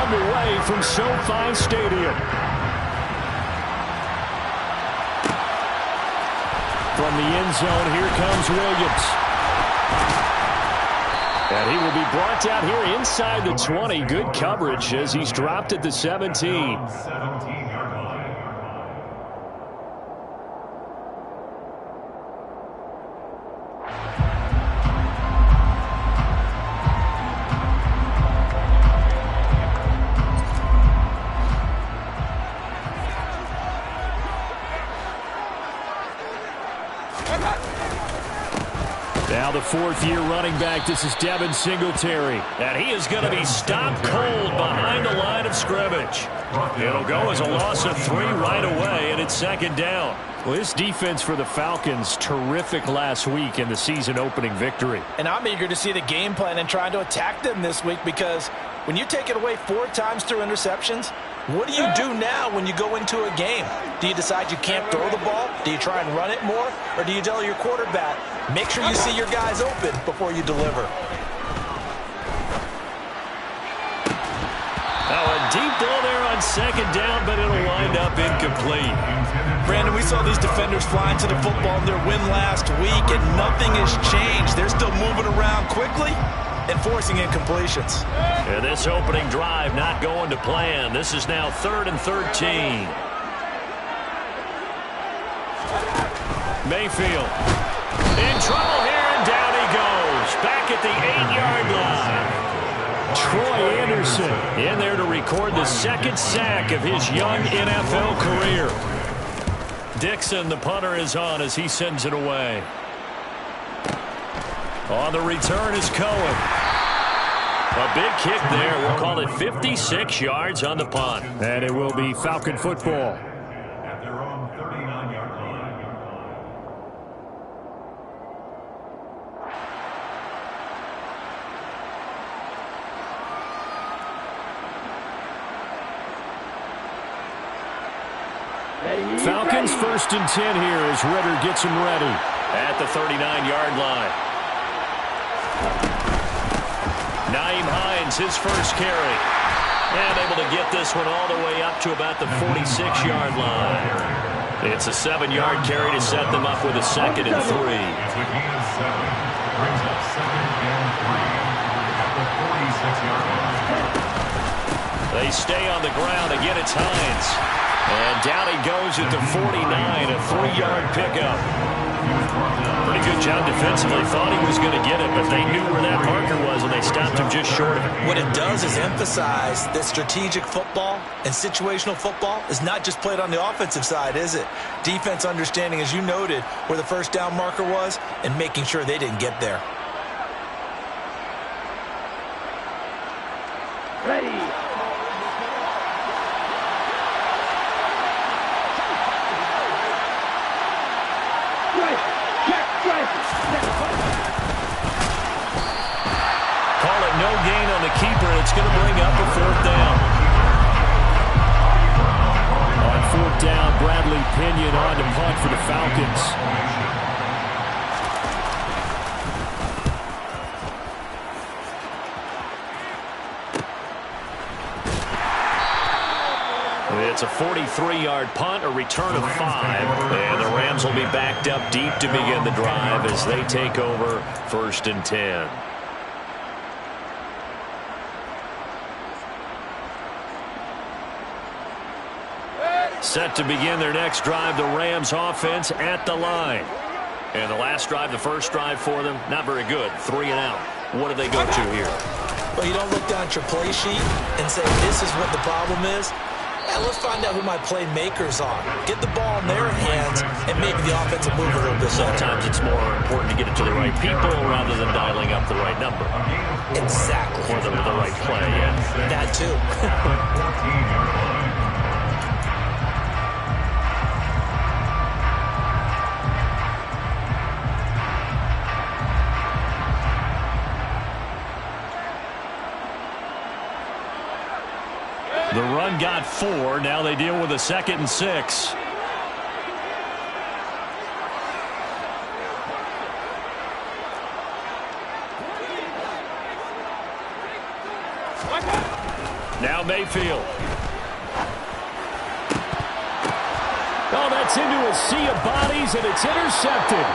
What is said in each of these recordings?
underway from SoFi Stadium. From the end zone, here comes Williams. And he will be brought down here inside the 20. Good coverage as he's dropped at the 17. Now the fourth-year running back, this is Devin Singletary. And he is going to be stopped cold behind the line of scrimmage. It'll go as a loss of 3 right away, and it's second down. Well, this defense for the Falcons, terrific last week in the season-opening victory. And I'm eager to see the game plan and trying to attack them this week, because when you take it away 4 times through interceptions, what do you do now when you go into a game? Do you decide you can't throw the ball? Do you try and run it more? Or do you tell your quarterback, make sure you see your guys open before you deliver? Now a deep ball there on second down, but it'll wind up incomplete. Brandon, we saw these defenders flying to the football in their win last week, and nothing has changed. They're still moving around quickly and forcing incompletions. And this opening drive not going to plan. This is now 3rd and 13. Mayfield in trouble here, and down he goes. Back at the 8-yard line. Troy Anderson in there to record the 2nd sack of his young NFL career. Dixon, the punter, is on as he sends it away. On the return is Cohen. A big kick there. We'll call it 56 yards on the punt. And it will be Falcon football. At their own 39-yard line. Falcons 1st and 10 here as Ritter gets them ready at the 39-yard line. Naeem Hines, his first carry. And able to get this one all the way up to about the 46-yard line. It's a 7-yard carry to set them up with a 2nd and 3. It's a gain of 7. Brings up 2nd and 3 at the 46-yard line. They stay on the ground. Again, it's Hines. And down he goes at the 49, a 3-yard pickup. Pretty good job defensively. Thought he was going to get it, but they knew where that marker was, and they stopped him just short of it. What it does is emphasize that strategic football and situational football is not just played on the offensive side, is it? Defense understanding, as you noted, where the first down marker was and making sure they didn't get there. Ready. Call it no gain on the keeper, and it's going to bring up a 4th down. On 4th down, Bradley Pinion on to punt for the Falcons. It's a 43-yard punt, a return of 5. And the Rams will be backed up deep to begin the drive as they take over 1st and 10. Set to begin their next drive, the Rams offense at the line. And the last drive, the first drive for them, not very good. 3 and out. What do they go to here? Well, you don't look down at your play sheet and say, this is what the problem is. Yeah, let's find out who my playmakers are. Get the ball in their hands and maybe the offense will move a little bit. Sometimes it's more important to get it to the right people rather than dialing up the right number. Exactly. Or the right play, yeah. That too. The run got 4. Now they deal with a 2nd and 6. Now Mayfield. Oh, that's into a sea of bodies, and it's intercepted.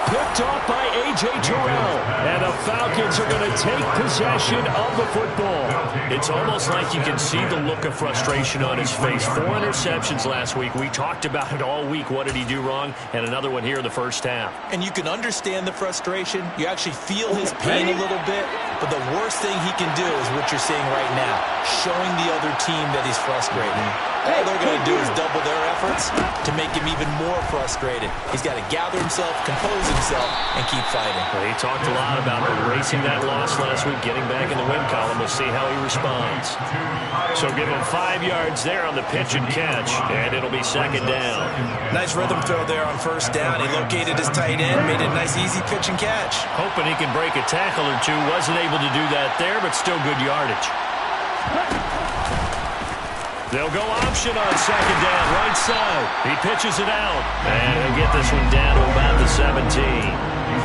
Picked off by A.J. Terrell. And the Falcons are going to take possession of the football. It's almost like you can see the look of frustration on his face. 4 interceptions last week. We talked about it all week. What did he do wrong? And another one here in the first half. And you can understand the frustration. You actually feel his pain a little bit. But the worst thing he can do is what you're seeing right now, showing the other team that he's frustrated. All they're going to do is double their efforts to make him even more frustrated. He's got to gather himself, compose himself, and keep fighting. Well, he talked a lot about erasing that loss last week, getting back in the win column. We'll see how he responds. So give him 5 yards there on the pitch and catch, and it'll be second down. Nice rhythm throw there on first down. He located his tight end, made it a nice easy pitch and catch. Hoping he can break a tackle or two. Wasn't able to do that there, but still good yardage. They'll go option on second down, right side. He pitches it out. And he'll get this one down to about the 17.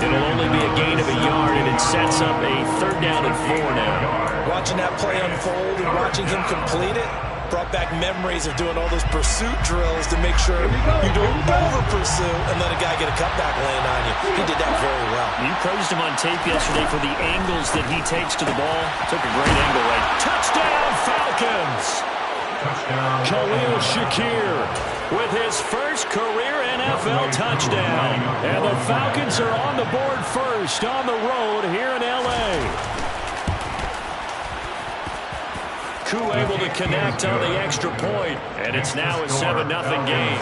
It'll only be a gain of a yard, and it sets up a 3rd down and 4 now. Watching that play unfold and watching him complete it brought back memories of doing all those pursuit drills to make sure you don't over-pursue and let a guy get a cutback laying on you. He did that very well. You praised him on tape yesterday for the angles that he takes to the ball. Took a great angle right. Touchdown, Falcons! Khalil Shakir with his first career NFL touchdown. And the Falcons are on the board first on the road here in L.A. Koo able to connect on the extra point, and it's now a 7-0 game.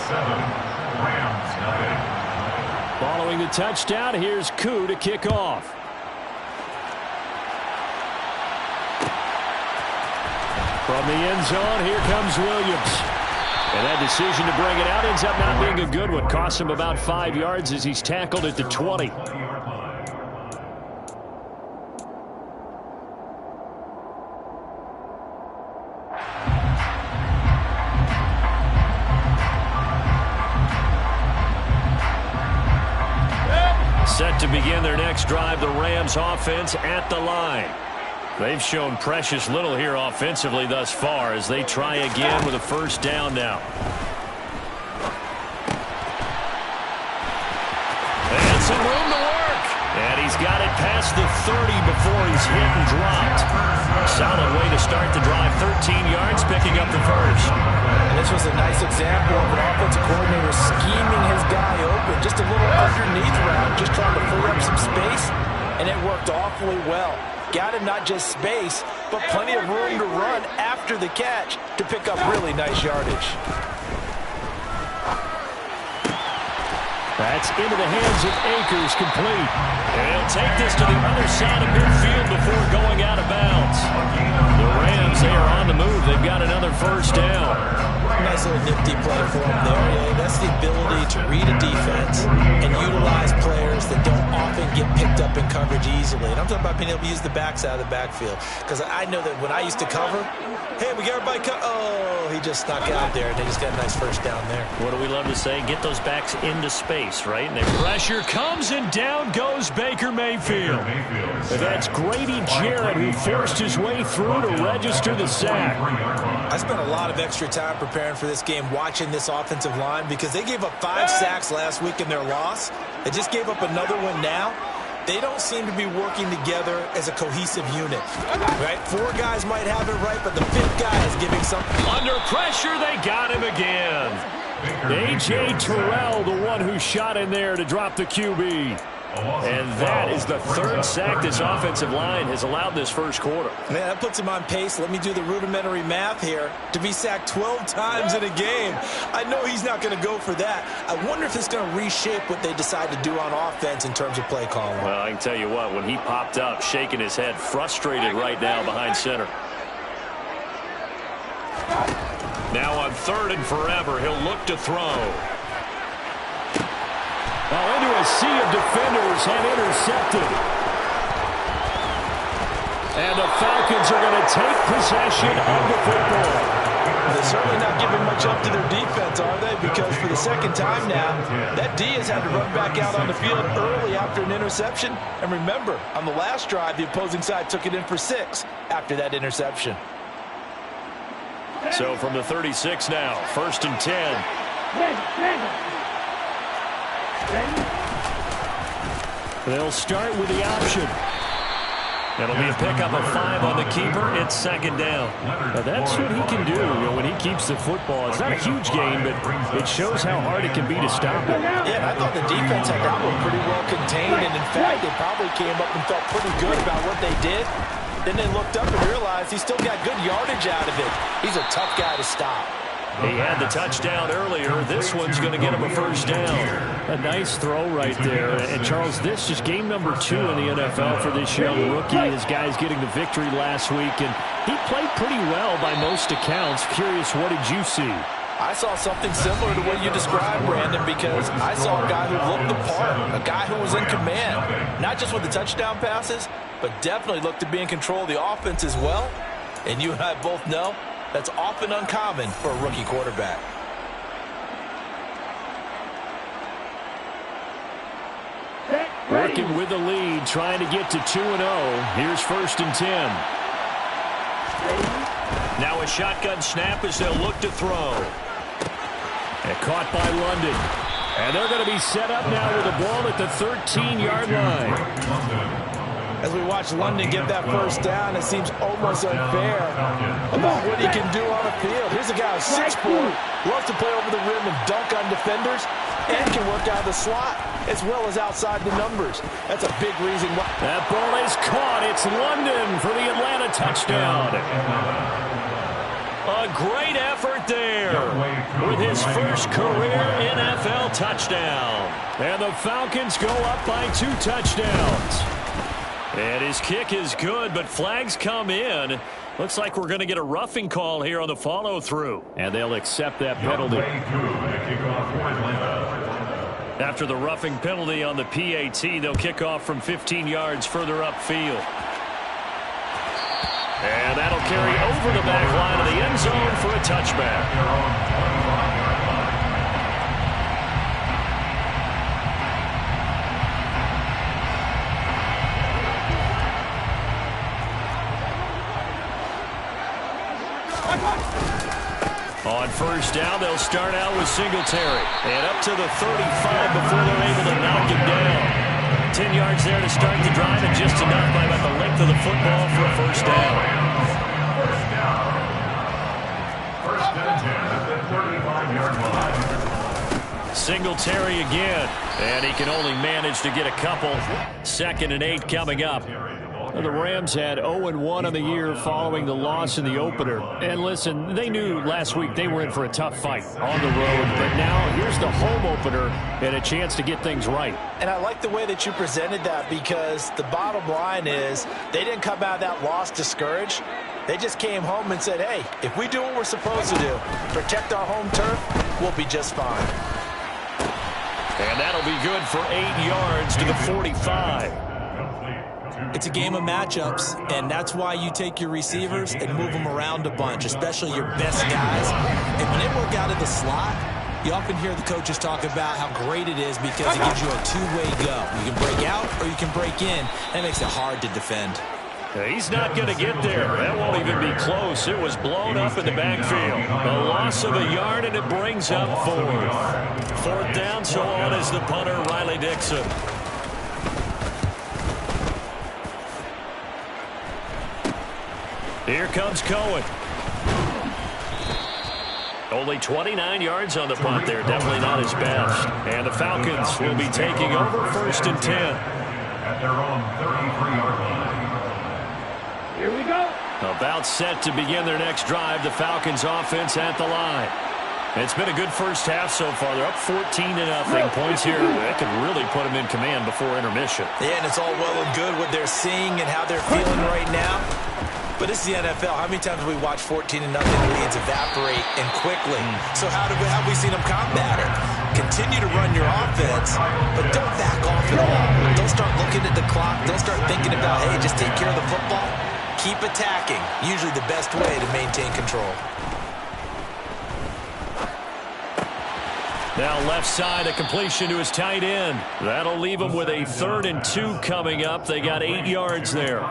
Following the touchdown, here's Koo to kick off. From the end zone, here comes Williams. And that decision to bring it out ends up not being a good one. Costs him about 5 yards as he's tackled at the 20. Set to begin their next drive, the Rams offense at the line. They've shown precious little here offensively thus far as they try again with a first down now. And some room to work. And he's got it past the 30 before he's hit and dropped. Solid way to start the drive. 13 yards, picking up the first. And this was a nice example of an offensive coordinator scheming his guy open. Just a little underneath route, just trying to free up some space. And it worked awfully well. Got him not just space, but plenty of room to run after the catch to pick up really nice yardage. That's into the hands of Akers, complete. And he'll take this to the other side of midfield before going out of bounds. The Rams, they are on the move. They've got another first down. Nice little nifty play for him there. Yeah, that's the ability to read a defense and utilize players that don't often get picked up in coverage easily. And I'm talking about being able to use the backs out of the backfield. Because I know that when I used to cover, hey, we got everybody oh, he just snuck out there, and they just got a nice first down there. What do we love to say? Get those backs into space, right? And the pressure comes, and down goes Baker Mayfield. And that's Grady Jarrett who forced his way through to register the sack. I spent a lot of extra time preparing for this game, watching this offensive line, because they gave up 5 sacks last week in their loss. They just gave up another one now. They don't seem to be working together as a cohesive unit, right? 4 guys might have it right, but the 5th guy is giving something. Under pressure, they got him again. A.J. Terrell, the one who shot in there to drop the QB. And that is the 3rd sack this offensive line has allowed this first quarter. Man, that puts him on pace. Let me do the rudimentary math here. To be sacked 12 times in a game, I know he's not going to go for that. I wonder if it's going to reshape what they decide to do on offense in terms of play calling. Well, I can tell you what, when he popped up, shaking his head, frustrated right now behind center. Now on 3rd and forever, he'll look to throw. Well, into a sea of defenders and intercepted. And the Falcons are going to take possession of the football. They're certainly not giving much up to their defense, are they? Because for the 2nd time now, that D has had to run back out on the field early after an interception. And remember, on the last drive, the opposing side took it in for 6 after that interception. So from the 36 now, 1st and 10. They'll start with the option. It'll be a pickup of 5 on the keeper. It's 2nd down. Now that's what he can do, when he keeps the football. It's not a huge gain, but it shows how hard it can be to stop it. Yeah, and I thought the defense had that one pretty well contained, and in fact, they probably came up and felt pretty good about what they did. Then they looked up and realized he still got good yardage out of it. He's a tough guy to stop. He had the touchdown earlier. This one's going to get him a 1st down. A nice throw right there. And, Charles, this is game number 2 in the NFL for this young rookie. His guys getting the victory last week, and he played pretty well by most accounts. Curious, what did you see? I saw something similar to what you described, Brandon, because I saw a guy who looked the part, a guy who was in command, not just with the touchdown passes, but definitely looked to be in control of the offense as well. And you and I both know that's often uncommon for a rookie quarterback. Working with the lead, trying to get to 2-0. Here's 1st and 10. Now a shotgun snap as they'll look to throw. And caught by London. And they're going to be set up now with the ball at the 13-yard line. As we watch London get that 1st down, it seems almost unfair about what he can do on the field. Here's a guy who's 6'4", loves to play over the rim and dunk on defenders, and can work out of the slot as well as outside the numbers. That's a big reason why. That ball is caught. It's London for the Atlanta touchdown. A great effort there with his first career NFL touchdown. And the Falcons go up by 2 touchdowns. And his kick is good, but flags come in. Looks like we're going to get a roughing call here on the follow-through. And they'll accept that penalty. After the roughing penalty on the PAT, they'll kick off from 15 yards further upfield. And that'll carry over the back line of the end zone for a touchback. On 1st down, they'll start out with Singletary. And up to the 35 before they're able to knock him down. 10 yards there to start the drive, and just enough by about the length of the football for a 1st down. 1st and 10 at the 35-yard line. Singletary again. And he can only manage to get a couple. 2nd and 8 coming up. The Rams had 0-1 on the year following the loss in the opener. And listen, they knew last week they were in for a tough fight on the road. But now here's the home opener and a chance to get things right. And I like the way that you presented that, because the bottom line is they didn't come out of that loss discouraged. They just came home and said, hey, if we do what we're supposed to do, protect our home turf, we'll be just fine. And that'll be good for 8 yards to the 45. It's a game of matchups, and that's why you take your receivers and move them around a bunch, especially your best guys. And when they work out of the slot, you often hear the coaches talk about how great it is because it gives you a two-way go. You can break out or you can break in. That makes it hard to defend. He's not going to get there. That won't even be close. It was blown up in the backfield. A loss of a yard, and it brings up 4th. 4th down, so on is the punter, Riley Dixon. Here comes Cohen. Only 29 yards on the punt there. Definitely not his best. And the Falcons will be taking over 1st and 10. At their own 33-yard line. Here we go. About set to begin their next drive. The Falcons offense at the line. It's been a good first half so far. They're up 14-0. Points here that could really put them in command before intermission. Yeah, and it's all well and good what they're seeing and how they're feeling right now. But this is the NFL. How many times have we watched 14-0 leads evaporate and quickly? So how have we seen them combat it? Continue to run your offense, but don't back off at all. Don't start looking at the clock. Don't start thinking about, hey, just take care of the football. Keep attacking. Usually the best way to maintain control. Now left side, a completion to his tight end. That'll leave him with a 3rd and 2 coming up. They got 8 yards there.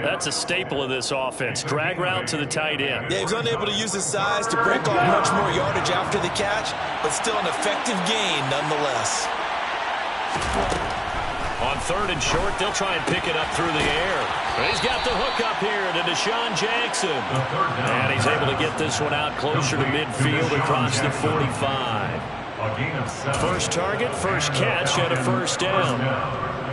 That's a staple of this offense. Drag route to the tight end. Yeah, he's unable to use his size to break off much more yardage after the catch, but still an effective gain nonetheless. On 3rd and short, they'll try and pick it up through the air. He's got the hook up here to Deshaun Jackson. And he's able to get this one out closer to midfield across the 45. First target, first catch, and a first down.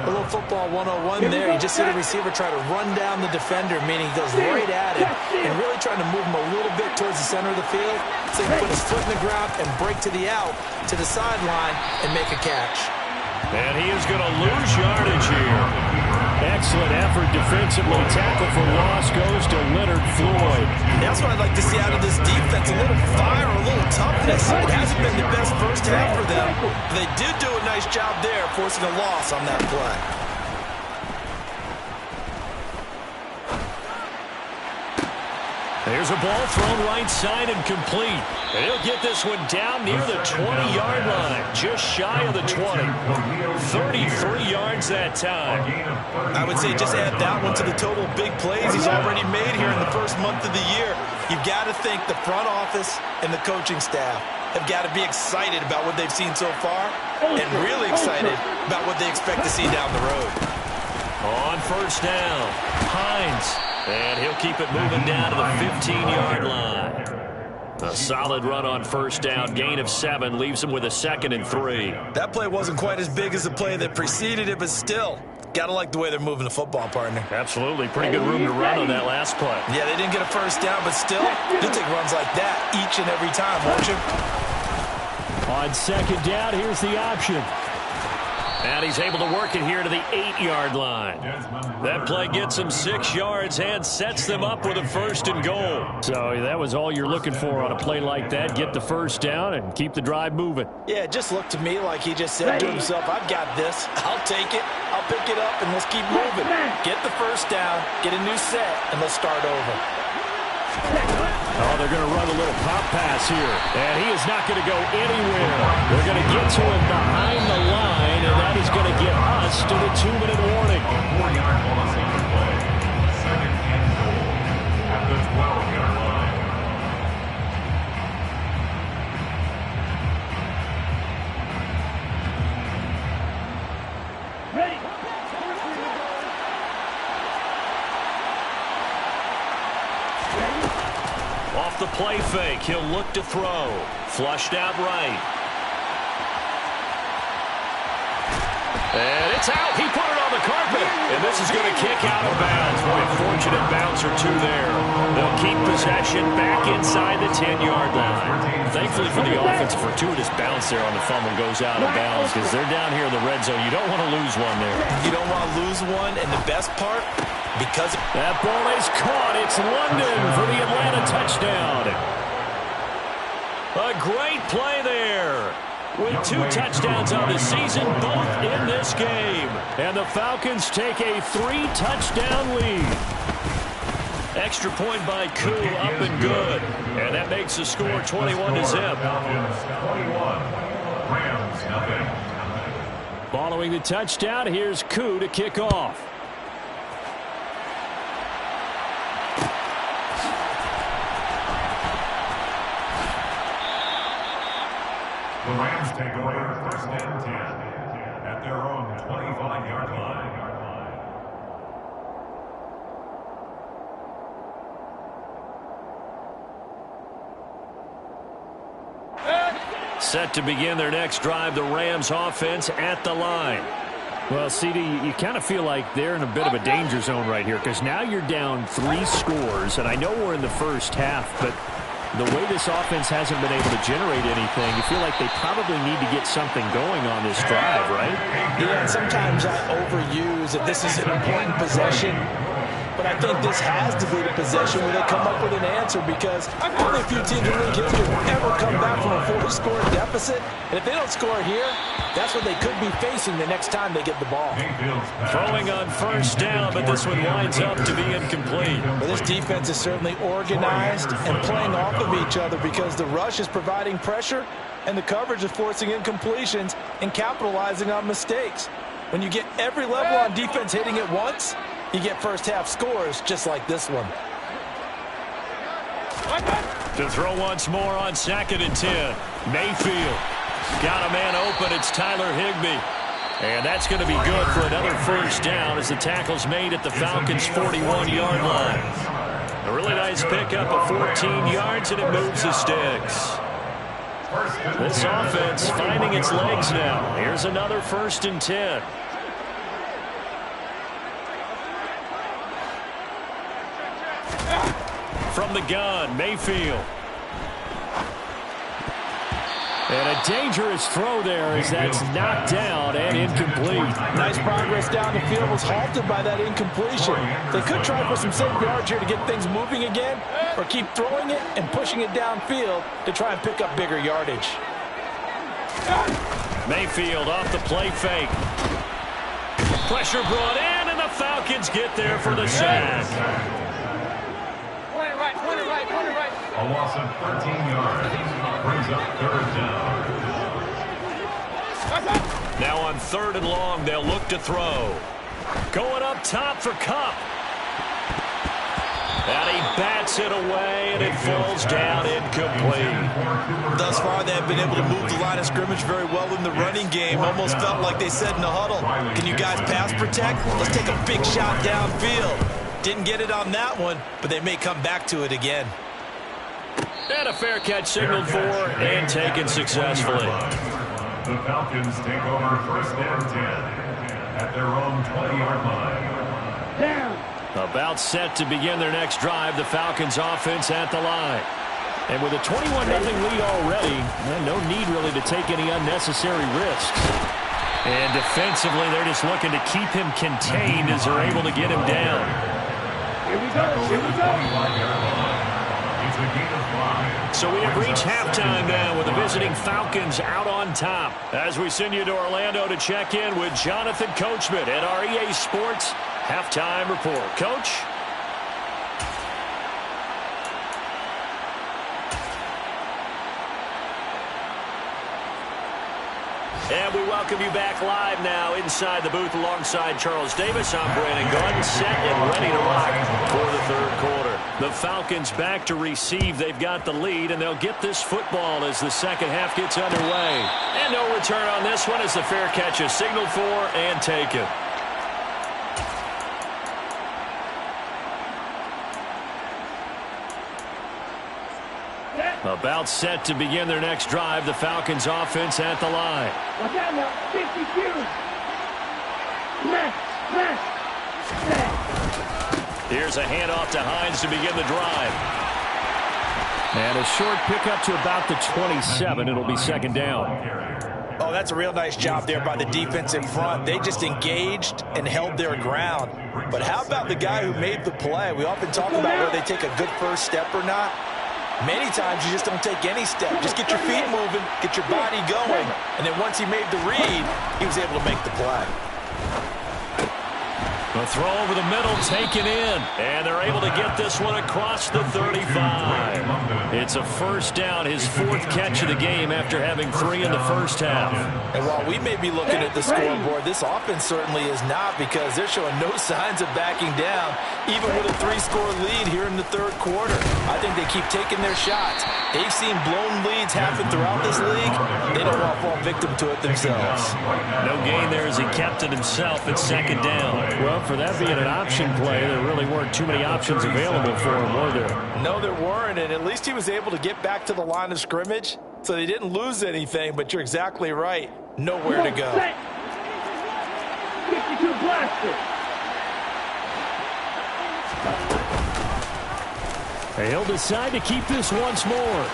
A little football 101 there. You just see the receiver try to run down the defender, meaning he goes right at him and really trying to move him a little bit towards the center of the field so he can put his foot in the ground and break to the out, to the sideline, and make a catch. And he is going to lose yardage here. Excellent effort defensively. Tackle for loss goes to Leonard Floyd. That's what I'd like to see out of this defense. A little fire, a little toughness. It hasn't been the best first half for them. But they did do a nice job there, forcing a loss on that play. There's a ball thrown right side and complete. And he'll get this one down near the 20-yard line, just shy of the 20. 33 yards that time. I would say just add that one to the total big plays he's already made here in the first month of the year. You've got to think the front office and the coaching staff have got to be excited about what they've seen so far and really excited about what they expect to see down the road. On first down, Hines. And he'll keep it moving down to the 15-yard line. A solid run on first down. Gain of 7 leaves him with a 2nd and 3. That play wasn't quite as big as the play that preceded it, but still, got to like the way they're moving the football, partner. Absolutely. Pretty good room to run on that last play. Yeah, they didn't get a first down, but still, you'll take runs like that each and every time, won't you? On 2nd down, here's the option. And he's able to work it here to the 8-yard line. That play gets him 6 yards and sets them up with a 1st and goal. So that was all you're looking for on a play like that. Get the first down and keep the drive moving. Yeah, it just looked to me like he just said to himself, I've got this. I'll take it. I'll pick it up, and let's keep moving. Get the first down, get a new set, and let's start over. Oh, they're going to run a little pop pass here. And he is not going to go anywhere. They're going to get to him behind the line, and that is going to get us to the 2-minute warning. 4-yard loss on the play. 2nd and goal at the 12-yard line. Ready. Off the play fake, he'll look to throw. Flushed out right. And it's out. He put it on the carpet. And this is going to kick out of bounds. Boy, a fortunate bounce or two there. They'll keep possession back inside the 10-yard line. Thankfully for the offense, a fortuitous bounce there on the fumble goes out of bounds because they're down here in the red zone. You don't want to lose one there. You don't want to lose one, and the best part, because that ball is caught. It's London for the Atlanta touchdown. A great play there. With 2 touchdowns on the season, both in this game. And the Falcons take a 3-touchdown lead. Extra point by Koo, up and good. And that makes the score 21-0. Following the touchdown, here's Koo to kick off. The Rams take over 1st and 10 at their own 25-yard line. Set to begin their next drive, the Rams offense at the line. Well, CD, you kind of feel like they're in a bit of a danger zone right here because now you're down 3 scores, and I know we're in the first half, but the way this offense hasn't been able to generate anything, you feel like they probably need to get something going on this drive, right? Yeah, and sometimes I overuse that this is an important possession. But I think this has to be the possession where they come up with an answer because only a few teams in league history will ever come back from a 4-score deficit. And if they don't score here, that's what they could be facing the next time they get the ball. Throwing on first down, but this one winds up to be incomplete. Well, this defense is certainly organized and playing off of each other because the rush is providing pressure and the coverage is forcing incompletions and capitalizing on mistakes. When you get every level on defense hitting at once, you get first-half scores just like this one. To throw once more on 2nd and 10. Mayfield. Got a man open. It's Tyler Higbee. And that's going to be good for another first down as the tackle's made at the Falcons' 41-yard line. A really nice pickup of 14 yards, and it moves the sticks. This offense finding its legs now. Here's another 1st and 10. From the gun, Mayfield. And a dangerous throw there as that's knocked down and incomplete. Nice progress down the field was halted by that incompletion. They could try for some safe yards here to get things moving again, or keep throwing it and pushing it downfield to try and pick up bigger yardage. Mayfield off the play fake. Pressure brought in, and the Falcons get there for the sack. A loss of 13 yards. Brings up 3rd down. Now on 3rd and long, they'll look to throw. Going up top for Kupp. And he bats it away, and it falls down incomplete. Thus far, they've been able to move the line of scrimmage very well in the running game. Almost felt like they said in the huddle, can you guys pass protect? Let's take a big shot downfield. Didn't get it on that one, but they may come back to it again. And a fair catch signaled for and taken successfully. The Falcons take over 1st and 10 at their own 20-yard line. About set to begin their next drive, the Falcons offense at the line. And with a 21-0 lead already, no need really to take any unnecessary risks. And defensively, they're just looking to keep him contained as they're able to get him down. Here we go. So we have reached halftime now with the visiting Falcons out on top. As we send you to Orlando to check in with Jonathan Coachman at our EA Sports Halftime Report. Coach? And we welcome you back live now inside the booth alongside Charles Davis. I'm Brandon Gordon, set and ready to rock for the 3rd quarter. The Falcons back to receive. They've got the lead, and they'll get this football as the 2nd half gets underway. And no return on this one as the fair catch is signaled for and taken. About set to begin their next drive, the Falcons offense at the line. Watch out now, 52. Here's a handoff to Hines to begin the drive. And a short pickup to about the 27. It'll be 2nd down. Oh, that's a real nice job there by the defense in front. They just engaged and held their ground. But how about the guy who made the play? We often talk about whether they take a good first step or not. Many times you just don't take any step. Just get your feet moving, get your body going, and then once he made the read, he was able to make the play. The throw over the middle taken in, and they're able to get this one across the 35. It's a 1st down, his 4th catch of the game after having 3 in the 1st half. And while we may be looking at the scoreboard, this offense certainly is not, because they're showing no signs of backing down, even with a 3-score lead here in the 3rd quarter. I think they keep taking their shots. They've seen blown leads happen throughout this league. They don't want to fall victim to it themselves. No gain there as he kept it himself at 2nd down. Well, for that being an option play, there really weren't too many options available for him, were there? No, there weren't, and at least he was able to get back to the line of scrimmage, so they didn't lose anything, but you're exactly right. Nowhere to go. 52 blaster. He'll decide to keep this once more.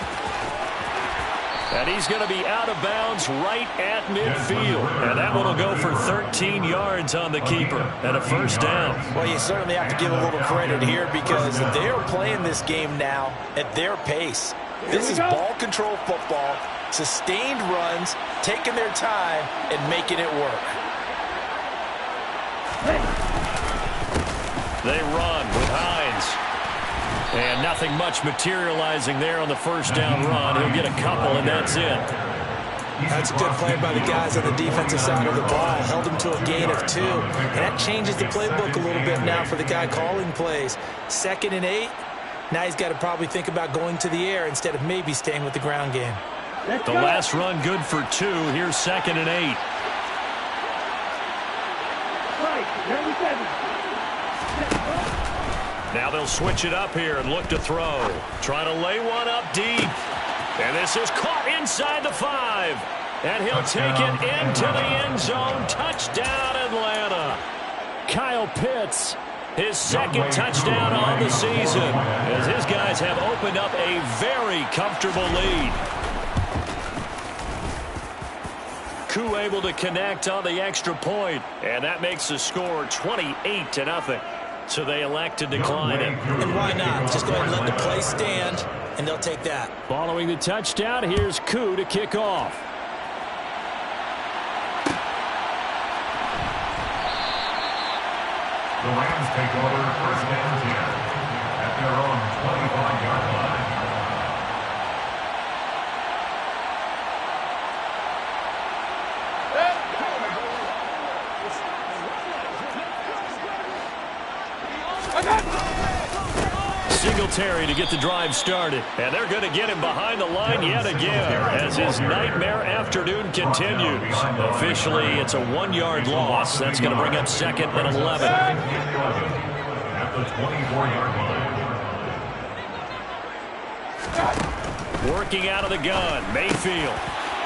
And he's going to be out of bounds right at midfield. And that one will go for 13 yards on the keeper and a 1st down. Well, you certainly have to give a little credit here, because they are playing this game now at their pace. This is ball control football, sustained runs, taking their time, and making it work. They run with Hines. And nothing much materializing there on the 1st down run. He'll get a couple, and that's it. That's a good play by the guys on the defensive side of the ball. Held him to a gain of 2. And that changes the playbook a little bit now for the guy calling plays. 2nd and 8. Now he's got to probably think about going to the air instead of maybe staying with the ground game. The last run good for 2. Here's 2nd and 8. Now they'll switch it up here and look to throw. Trying to lay one up deep. And this is caught inside the 5. And he'll take it into the end zone. Touchdown, Atlanta. Kyle Pitts. His 2nd touchdown on the season, as his guys have opened up a very comfortable lead. Koo able to connect on the extra point, and that makes the score 28-0. So they elect to decline it. And why not? Just go ahead and let the play stand, and they'll take that. Following the touchdown, here's Koo to kick off. The Rams take over 1st and 10 at their own 25-yard line. Singletary to get the drive started. And they're going to get him behind the line yet again as his nightmare afternoon continues. Officially, it's a 1-yard loss. That's going to bring up 2nd and 11. At the 24-yard line. Working out of the gun, Mayfield.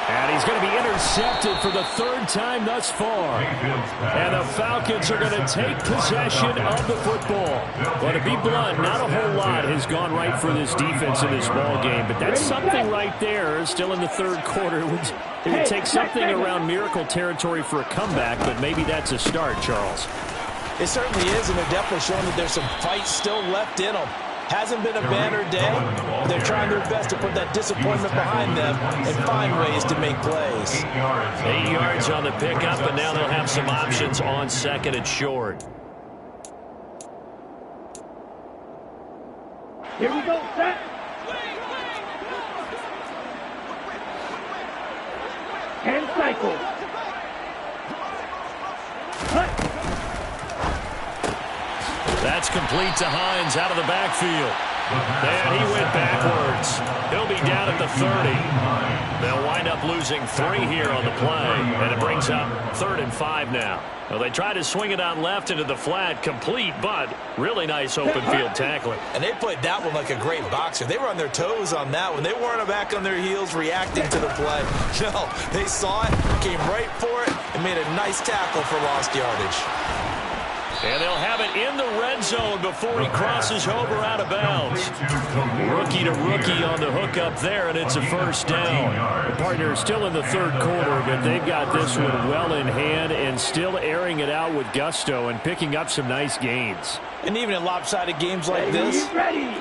And he's going to be intercepted for the 3rd time thus far. And the Falcons are going to take possession of the football. But to be blunt, not a whole lot has gone right for this defense in this ball game. But that's something right there. Still in the 3rd quarter. It would take something around miracle territory for a comeback, but maybe that's a start, Charles. It certainly is, and they're definitely showing that there's some fight still left in them. Hasn't been a banner day. They're trying their best to put that disappointment behind them and find ways to make plays. 8 yards on the pickup, and now they'll have some options on 2nd and short. Here we go, set. And cycle. Cut. That's complete to Hines out of the backfield. And he went backwards. He'll be down at the 30. They'll wind up losing 3 here on the play, and it brings up 3rd and 5 now. Well, they tried to swing it out left into the flat, complete, but really nice open field tackling. And they played that one like a great boxer. They were on their toes on that one. They weren't back on their heels reacting to the play. No, they saw it, came right for it, and made a nice tackle for lost yardage. And they'll have it in the red zone before he crosses over out of bounds. Rookie to rookie on the hook up there, and it's a 1st down. The partner is still in the 3rd quarter, but they've got this one well in hand and still airing it out with gusto and picking up some nice gains. And even in lopsided games like this,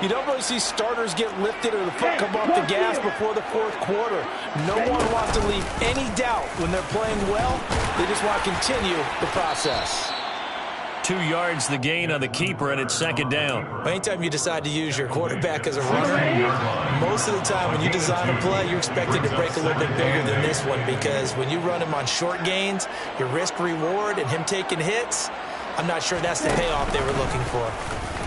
you don't really see starters get lifted or the foot come off the gas before the 4th quarter. No one wants to leave any doubt when they're playing well. They just want to continue the process. 2 yards the gain on the keeper, and it's 2nd down. Anytime you decide to use your quarterback as a runner, most of the time when you design a play, you're expected to break a little bit bigger than this one, because when you run him on short gains, your risk-reward and him taking hits, I'm not sure that's the payoff they were looking for.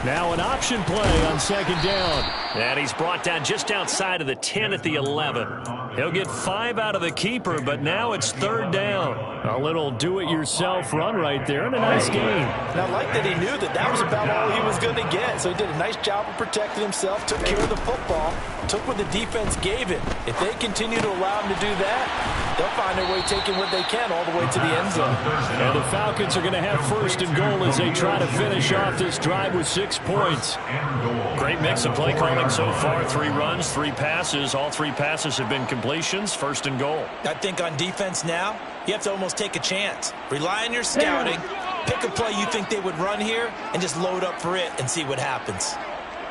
Now an option play on 2nd down. And he's brought down just outside of the 10 at the 11. He'll get 5 out of the keeper, but now it's 3rd down. A little do-it-yourself run right there, and a nice gain. And I like that he knew that that was about all he was going to get. So he did a nice job of protecting himself, took care of the football, took what the defense gave him. If they continue to allow him to do that, they'll find their way taking what they can all the way to the end zone. And the Falcons are going to have 1st and goal as they try to finish off this drive with 6 points. Great mix of play calling so far. 3 runs, 3 passes. All 3 passes have been completions. 1st and goal. I think on defense now, you have to almost take a chance. Rely on your scouting. Pick a play you think they would run here and just load up for it and see what happens.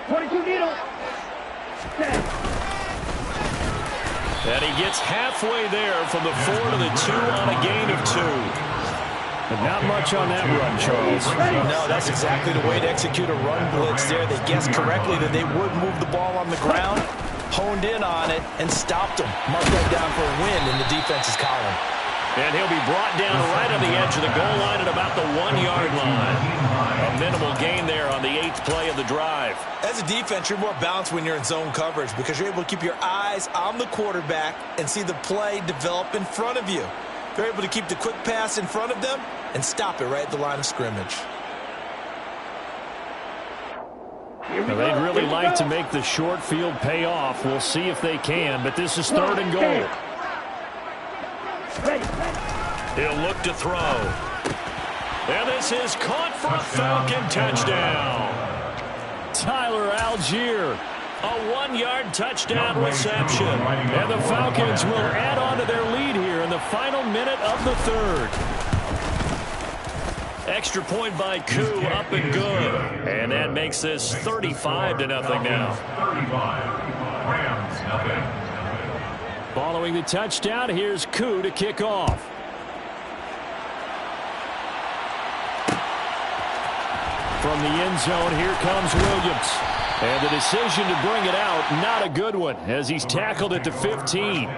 22 needle. And he gets halfway there from the 4 to the 2 on a gain of 2. But not much on that run, Charles. No, that's exactly the way to execute a run blitz there. They guessed correctly that they would move the ball on the ground. honed in on it and stopped him. Mark that down for a win in the defense's column. And he'll be brought down right on the edge of the goal line at about the 1-yard line. A minimal gain there on the 8th play of the drive. As a defense, you're more balanced when you're in zone coverage because you're able to keep your eyes on the quarterback and see the play develop in front of you. They're able to keep the quick pass in front of them and stop it right at the line of scrimmage. Now, they'd really like to make the short field pay off. We'll see if they can, but this is 3rd and goal. He'll look to throw. And this is caught for a Falcon touchdown. Tyler Algier. A 1-yard touchdown reception. And the Falcons will add on to their lead here in the final minute of the 3rd. Extra point by Koo, up and good. And that makes this 35-0 now. 35. Rams, nothing. Following the touchdown, here's Koo to kick off. From the end zone, here comes Williams. And the decision to bring it out, not a good one, as he's tackled at the 15.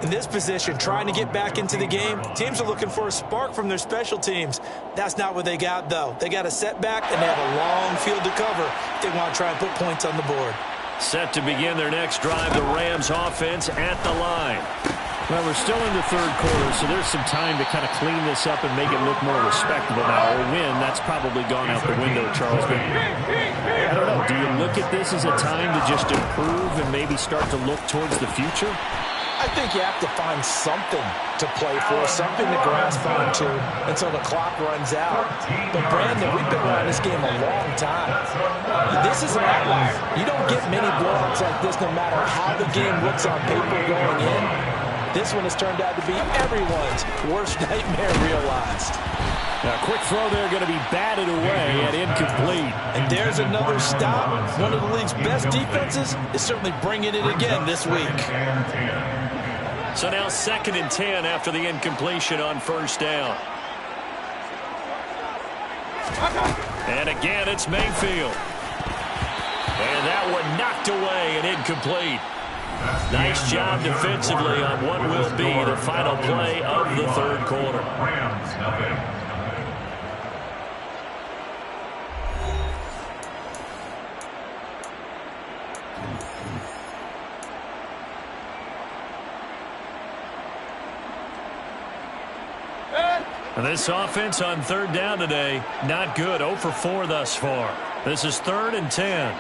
In this position, trying to get back into the game, teams are looking for a spark from their special teams. That's not what they got, though. They got a setback, and they have a long field to cover if they want to try and put points on the board. Set to begin their next drive, the Rams offense at the line. Well, we're still in the 3rd quarter, so there's some time to kind of clean this up and make it look more respectable now. Or win, that's probably gone out the window, Charles. But I don't know, do you look at this as a time to just improve and maybe start to look towards the future? I think you have to find something to play for, something to grasp onto until the clock runs out. But, Brandon, we've been around this game a long time. This is an outlier. You don't get many blowouts like this no matter how the game looks on paper going in. This one has turned out to be everyone's worst nightmare realized. Now, a quick throw there going to be batted away and incomplete. And there's another stop. One of the league's best defenses is certainly bringing it again this week. So now 2nd and 10 after the incompletion on 1st down. And again, it's Mayfield. And that one knocked away and incomplete. Nice job defensively on what will be the final play of the 3rd quarter. Rams, nothing. This offense on 3rd down today, not good. 0 for 4 thus far. This is 3rd and 10.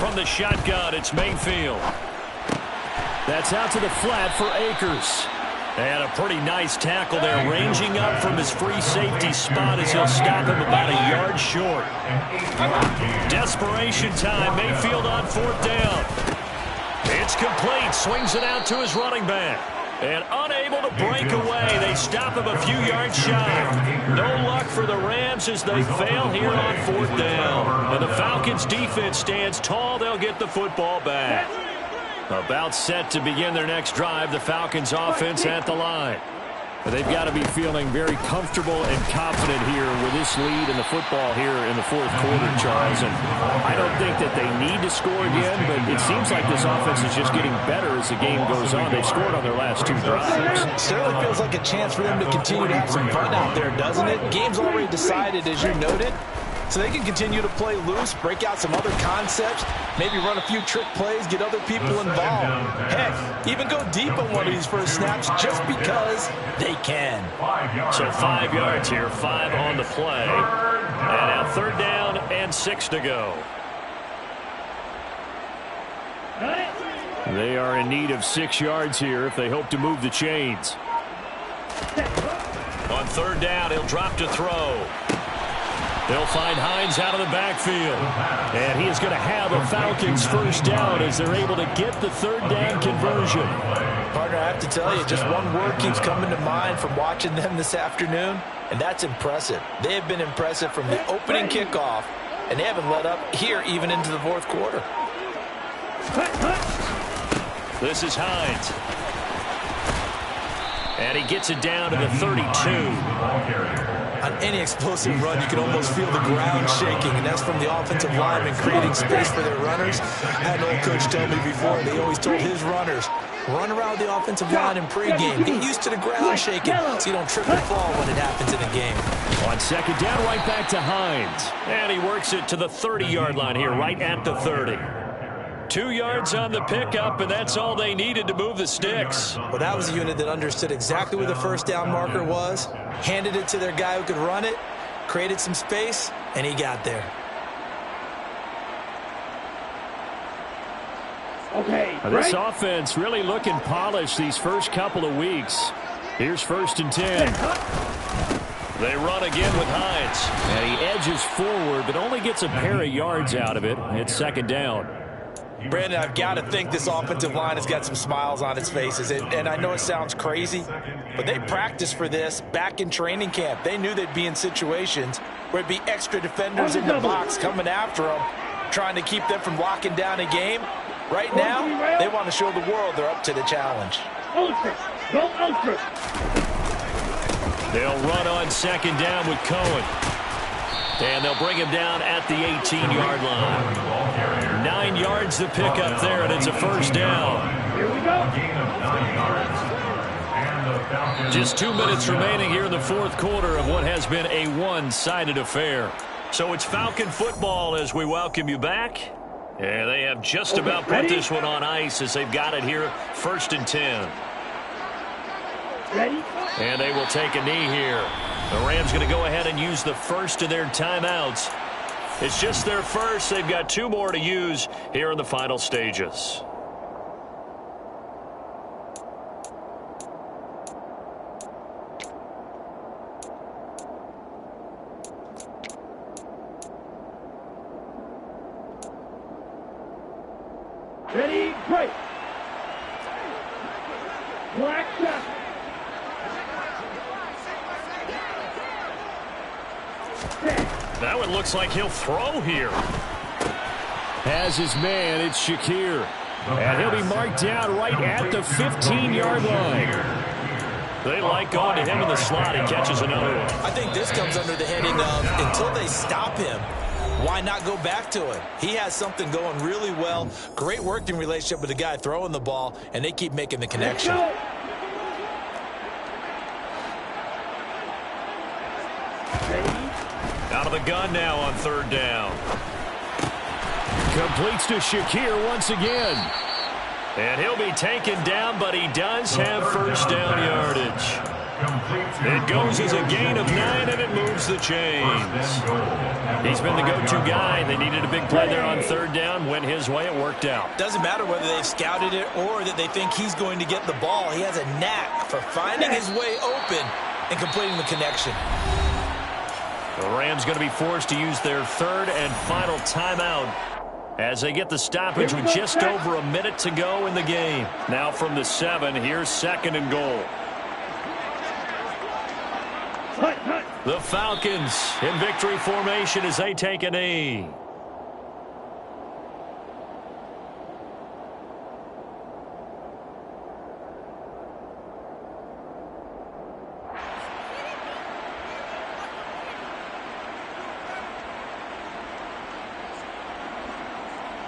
From the shotgun, it's Mayfield. That's out to the flat for Akers. And a pretty nice tackle there, ranging up from his free safety spot as he'll stop him about a yard short. Desperation time, Mayfield on 4th down. It's complete, swings it out to his running back. And unable to break away, they stop him a few yards shy. No luck for the Rams as they fail here on 4th down. And the Falcons defense stands tall, they'll get the football back. About set to begin their next drive, the Falcons offense at the line. But they've got to be feeling very comfortable and confident here with this lead in the football here in the 4th quarter, Charles. And I don't think that they need to score again, but it seems like this offense is just getting better as the game goes on. They've scored on their last 2 drives. Certainly feels like a chance for them to continue to have some fun out there, doesn't it? Game's already decided, as you noted. So they can continue to play loose, break out some other concepts, maybe run a few trick plays, get other people involved. Heck, even go deep on one of these first snaps just because they can. So 5 yards here, 5 on the play. And now 3rd down and 6 to go. They are in need of 6 yards here if they hope to move the chains. On 3rd down, he'll drop to throw. They'll find Hines out of the backfield. And he is going to have a Falcons first down as they're able to get the 3rd down conversion. Partner, I have to tell you, just one word keeps coming to mind from watching them this afternoon, and that's impressive. They have been impressive from the opening kickoff, and they haven't let up here even into the 4th quarter. This is Hines. And he gets it down to the 32. On any explosive run, you can almost feel the ground shaking, and that's from the offensive linemen creating space for their runners. I had an old coach tell me before, they always told his runners, run around the offensive line in pregame. Get used to the ground shaking so you don't trip and fall when it happens in a game. On second down, right back to Hines. And he works it to the 30-yard line here, right at the 30. 2 yards on the pickup, and that's all they needed to move the sticks. Well, that was a unit that understood exactly where the first down marker was, handed it to their guy who could run it, created some space, and he got there. Okay, This offense really looking polished these first couple of weeks. Here's 1st and 10. They run again with Hines. And he edges forward, but only gets a pair of yards out of it. It's 2nd down. Brandon, I've got to think this offensive line has got some smiles on its faces. And I know it sounds crazy, but they practiced for this back in training camp. They knew they'd be in situations where it'd be extra defenders in the box coming after them, trying to keep them from locking down a game. Right now, they want to show the world they're up to the challenge. Ultra. Go ultra. They'll run on 2nd down with Cohen. And they'll bring him down at the 18-yard line. 9 yards to pick up there, and it's a 1st down. Here we go. Just 2 minutes remaining here in the 4th quarter of what has been a one-sided affair. So it's Falcon football as we welcome you back. And they have just about put this one on ice as they've got it here, 1st and 10. Ready? And they will take a knee here. The Rams going to go ahead and use the first of their timeouts. It's just their first. They've got 2 more to use here in the final stages. Ready, break. Black shot. That one looks like he'll throw here. Has his man, it's Shakir. And he'll be marked down right at the 15-yard line. They like going to him in the slot. He catches another one. I think this comes under the heading of until they stop him, why not go back to it? He has something going really well. Great working relationship with the guy throwing the ball, and they keep making the connection. Out of the gun now on 3rd down. Completes to Shakir once again. And he'll be taken down, but he does have 1st down yardage. It goes as a gain of 9, and it moves the chains. He's been the go-to guy. They needed a big play there on 3rd down. Went his way. It worked out. Doesn't matter whether they've scouted it or that they think he's going to get the ball. He has a knack for finding his way open and completing the connection. The Rams going to be forced to use their 3rd and final timeout as they get the stoppage with just over a minute to go in the game. Now from the 7, here's 2nd and goal. The Falcons in victory formation as they take a knee.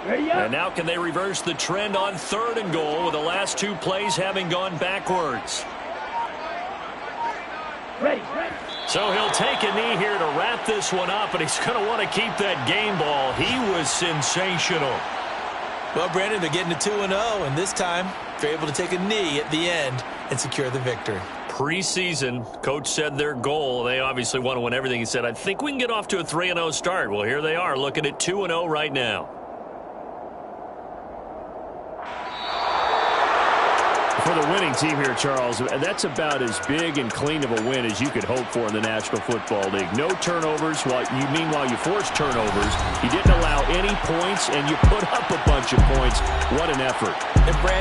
And now can they reverse the trend on 3rd and goal with the last 2 plays having gone backwards? Ready. So he'll take a knee here to wrap this one up, and he's going to want to keep that game ball. He was sensational. Well, Brandon, they're getting to 2-0, and this time they're able to take a knee at the end and secure the victory. Preseason, coach said their goal, they obviously want to win everything. He said, I think we can get off to a 3-0 start. Well, here they are looking at 2-0 right now. For the winning team here, Charles, that's about as big and clean of a win as you could hope for in the National Football League. No turnovers. Meanwhile, you forced turnovers. You didn't allow any points, and you put up a bunch of points. What an effort. And Brandon,